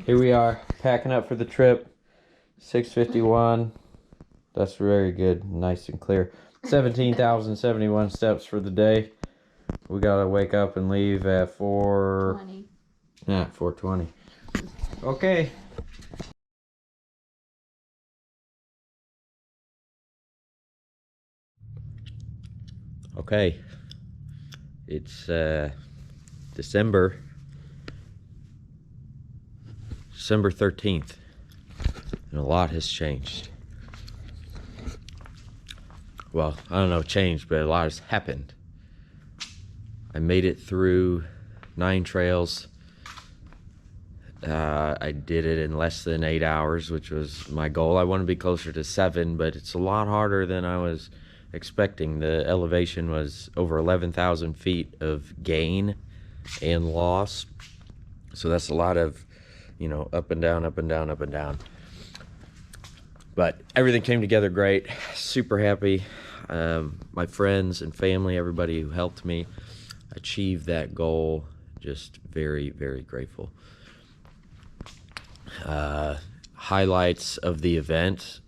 Here we are, packing up for the trip. 6:51. That's very good, nice and clear. 17,071 steps for the day. We gotta wake up and leave at 4:20. Yeah, 4:20. Okay. Okay. It's December 13th, and a lot has changed. Well, I don't know, changed, but a lot has happened. I made it through 9 trails. I did it in less than 8 hours, which was my goal. I want to be closer to 7, but it's a lot harder than I was expecting. The elevation was over 11,000 feet of gain and loss. So that's a lot of, up and down, up and down, up and down. But everything came together great. Super happy. My friends and family, everybody who helped me achieve that goal, just very, very grateful. Highlights of the event: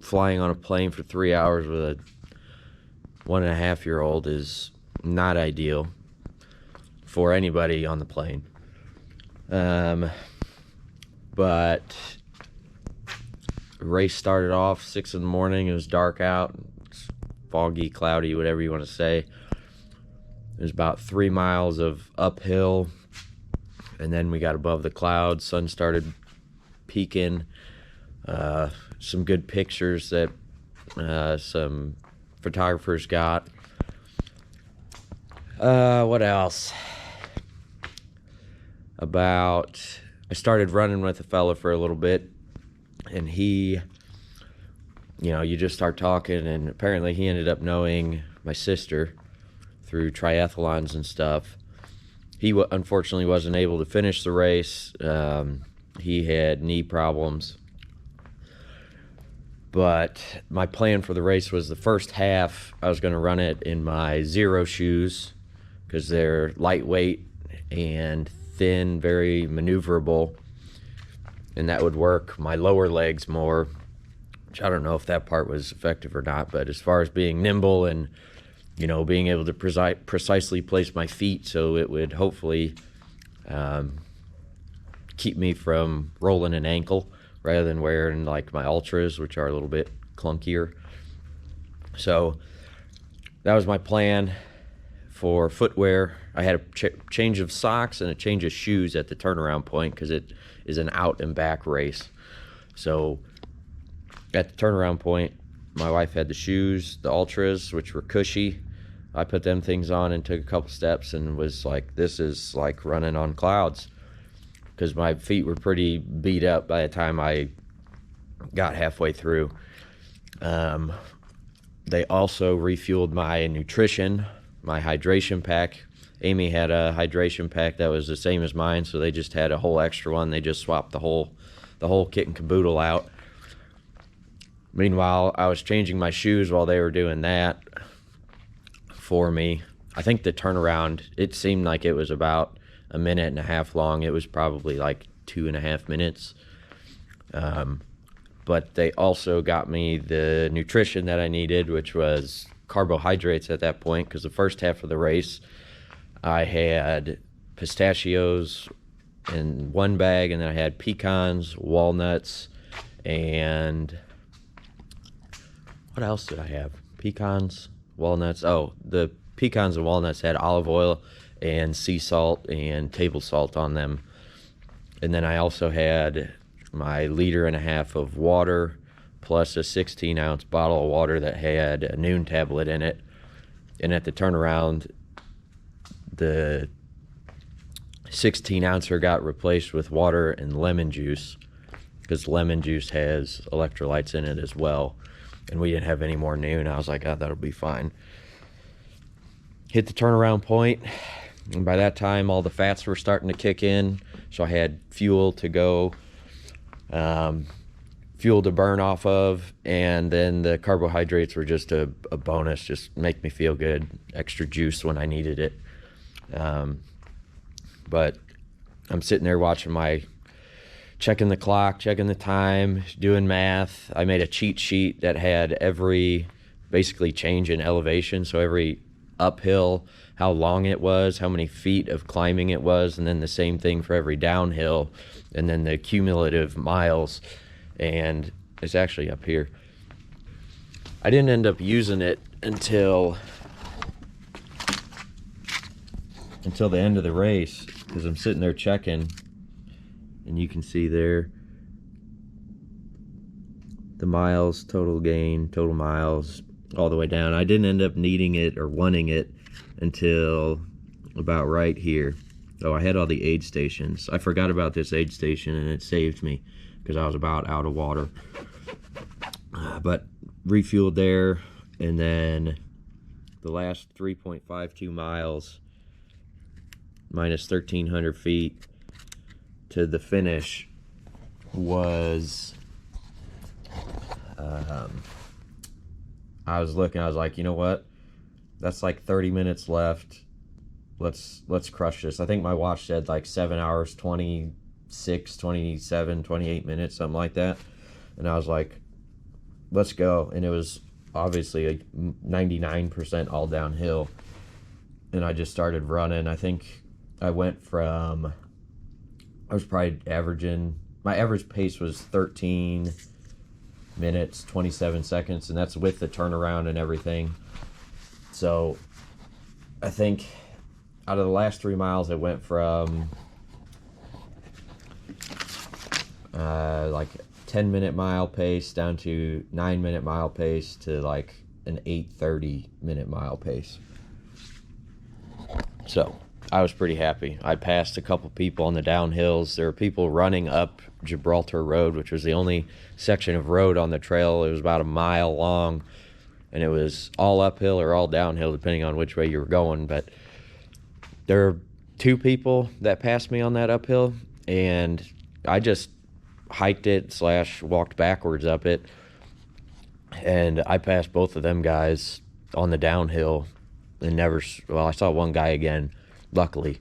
flying on a plane for 3 hours with a 1.5-year-old is not ideal for anybody on the plane. But the race started off 6 in the morning. It was dark out, it's foggy, cloudy, whatever you want to say. There's about 3 miles of uphill, and then we got above the clouds. Sun started peaking. Some good pictures that some photographers got. What else? I started running with a fella for a little bit, and he, you just start talking, and apparently he ended up knowing my sister through triathlons and stuff. He unfortunately wasn't able to finish the race. He had knee problems. But my plan for the race was the first half, I was going to run it in my Xero shoes because they're lightweight and thin, very maneuverable, and that would work my lower legs more, which I don't know if that part was effective or not. But as far as being nimble and being able to precisely place my feet so it would hopefully keep me from rolling an ankle rather than wearing like my ultras, which are a little bit clunkier. So that was my plan. For footwear, I had a change of socks and a change of shoes at the turnaround point because it is an out and back race. So at the turnaround point, my wife had the shoes, the ultras, which were cushy. I put them things on and took a couple steps and was like, this is like running on clouds, because my feet were pretty beat up by the time I got halfway through. They also refueled my nutrition, my hydration pack. Amy had a hydration pack that was the same as mine, so they just had a whole extra one. They just swapped the whole kit and caboodle out. Meanwhile, I was changing my shoes while they were doing that for me. I think the turnaround, it seemed like it was about 1.5 minutes long. It was probably like 2.5 minutes. But they also got me the nutrition that I needed, which was carbohydrates at that point, because the first half of the race I had pistachios in one bag, and then I had pecans, walnuts, and what else did I have? Pecans, walnuts. Oh, the pecans and walnuts had olive oil and sea salt and table salt on them. And then I also had my 1.5 liters of water, plus a 16-ounce bottle of water that had a Noon tablet in it. And at the turnaround, the 16-ouncer got replaced with water and lemon juice, because lemon juice has electrolytes in it as well. And we didn't have any more Noon. I was like, oh, that'll be fine. Hit the turnaround point, and by that time, all the fats were starting to kick in. So I had fuel to go, fuel to burn off of, and then the carbohydrates were just a bonus, just make me feel good, extra juice when I needed it. But I'm sitting there checking the clock, checking the time, doing math. I made a cheat sheet that had every basically change in elevation. So every uphill, how long it was, how many feet of climbing it was, and then the same thing for every downhill, and then the cumulative miles. And it's actually up here. I didn't end up using it until the end of the race, because I'm sitting there checking, and you can see there the miles, total gain, total miles, all the way down. I didn't end up needing it or wanting it until about right here. Oh, I had all the aid stations. I forgot about this aid station, and it saved me because I was about out of water. But refueled there, and then the last 3.52 miles minus 1,300 feet to the finish was I was looking, I was like, you know what, that's like 30 minutes left. Let's crush this. I think my watch said like 7 hours 26, 27, 28 minutes, something like that. And I was like, let's go. And it was obviously like 99% all downhill, and I just started running. I think I went from, I was probably averaging, my average pace was 13 minutes 27 seconds, and that's with the turnaround and everything. So I think out of the last 3 miles, it went from like 10-minute mile pace down to 9-minute mile pace to like an 8:30-minute mile pace. So I was pretty happy. I passed a couple people on the downhills. There were people running up Gibraltar Road, which was the only section of road on the trail. It was about a mile long, and it was all uphill or all downhill depending on which way you were going. But there were 2 people that passed me on that uphill, and I just hiked it / walked backwards up it, and I passed both of them guys on the downhill, and I saw one guy again, luckily,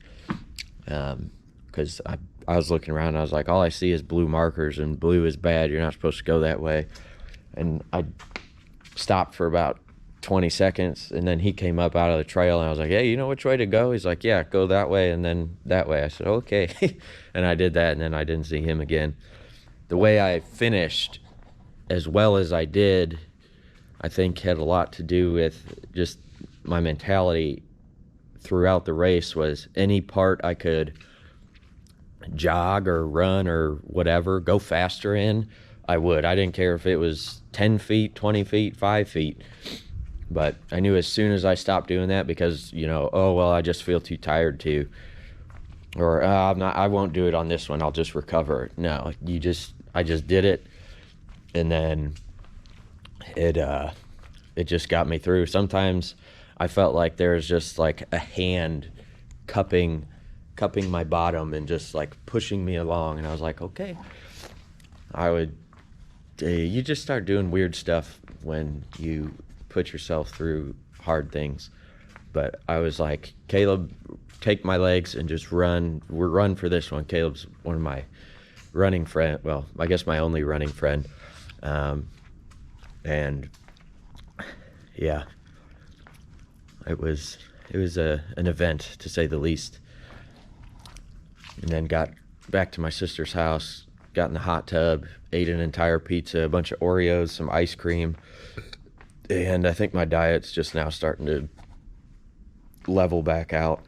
because I was looking around and I was like, all I see is blue markers, and blue is bad, you're not supposed to go that way. And I stopped for about 20 seconds, and then he came up out of the trail, and I was like, hey, you know which way to go? He's like, yeah, go that way and then that way. I said, okay. And I did that, and then I didn't see him again. The way I finished as well as I did, I think had a lot to do with just my mentality throughout the race. Was any part I could jog or run or whatever, go faster in, I would. I didn't care if it was 10 feet, 20 feet, 5 feet. But I knew as soon as I stopped doing that, because, oh, well, I just feel too tired to, or I won't do it on this one, I'll just recover. No, I just did it, and then it just got me through. Sometimes I felt like there was just like a hand cupping my bottom and just like pushing me along, and I was like, okay. You just start doing weird stuff when you put yourself through hard things. But I was like, Caleb, take my legs and just run. We'll run for this one. Caleb's one of my running friend, well, I guess my only running friend. And yeah, it was an event, to say the least. And then got back to my sister's house, got in the hot tub, ate an entire pizza, a bunch of Oreos, some ice cream, and I think my diet's just now starting to level back out.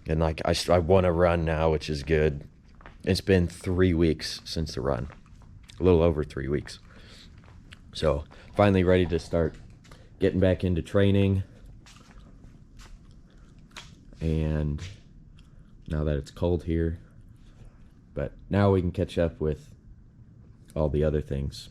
And like I want to run now, which is good. It's been 3 weeks since the run, a little over 3 weeks. So finally ready to start getting back into training. And now that it's cold here, but now we can catch up with all the other things.